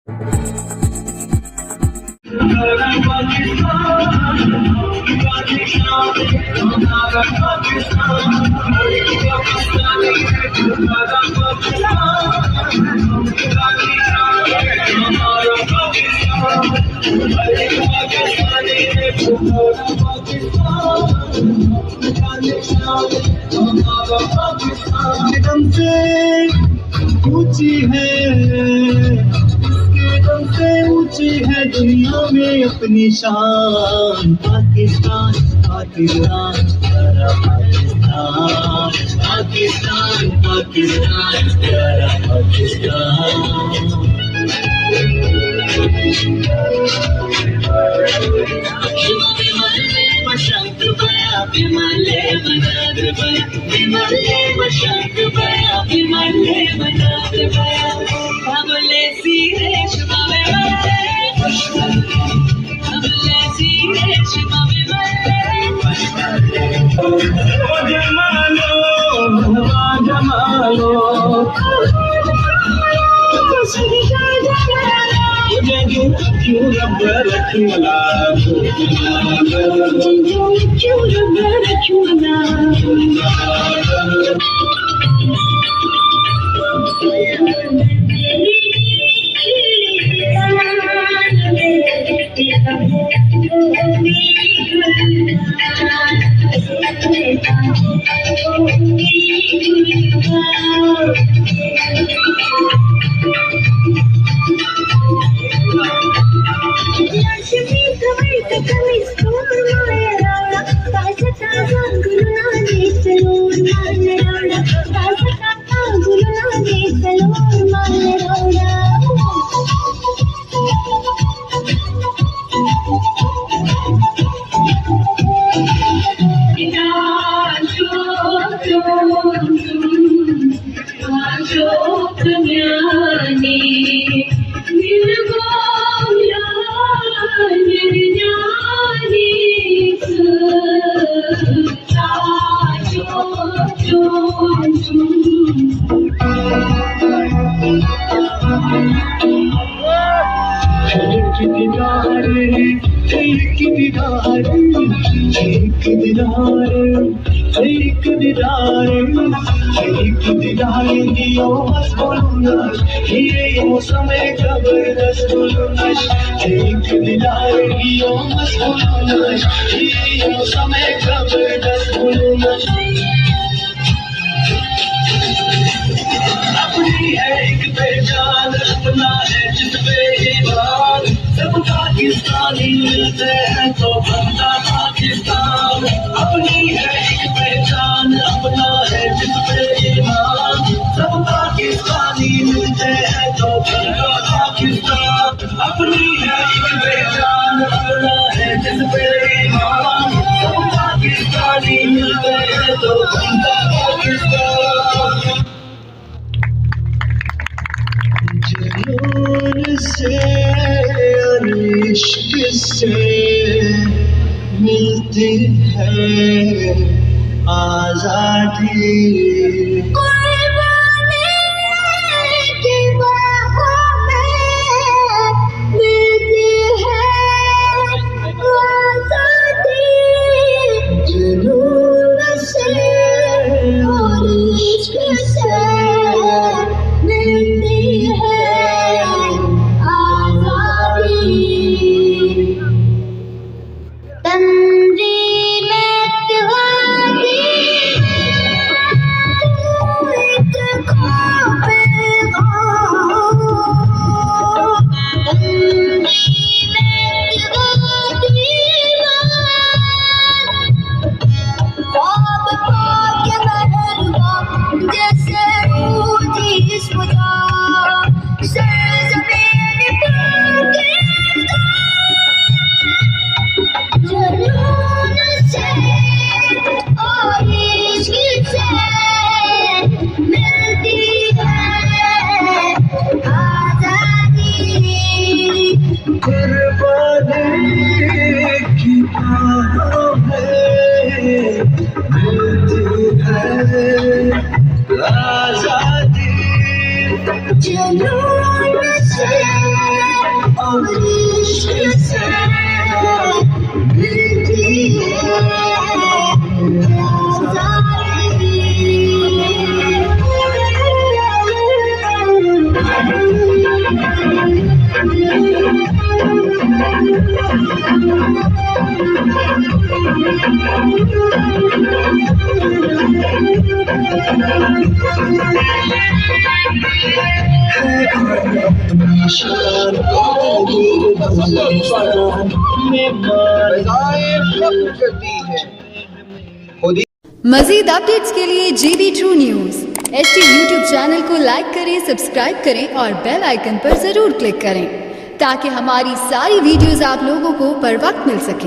कदम से ऊंची है, कदम से ऊंची है दुनिया में अपनी शान। पाकिस्तान पाकिस्तान प्यारा पाकिस्तान, पाकिस्तान पाकिस्तान प्यारा पाकिस्तान। अपनी है एक पहचान, अपना है जिस पे ईमान, सब पाकिस्तानी मिलते हैं तो बनता पाकिस्तान। अपनी है एक पहचान, अपना है जिस पे ईमान, सब पाकिस्तानी मिलते हैं तो बनता पाकिस्तान। अपनी है एक पहचान, अपना है जिस पे ईमान, सब पाकिस्तानी मिलते हैं तो बनता पाकिस्तान। जुनून से और इश्क से मिलती है आजादी। आजादी जुनून से मजीद अपडेट्स के लिए GB True News HT YouTube channel को लाइक करें, सब्सक्राइब करें और बेल आइकन पर जरूर क्लिक करें ताकि हमारी सारी वीडियोस आप लोगों को बर वक्त मिल सके।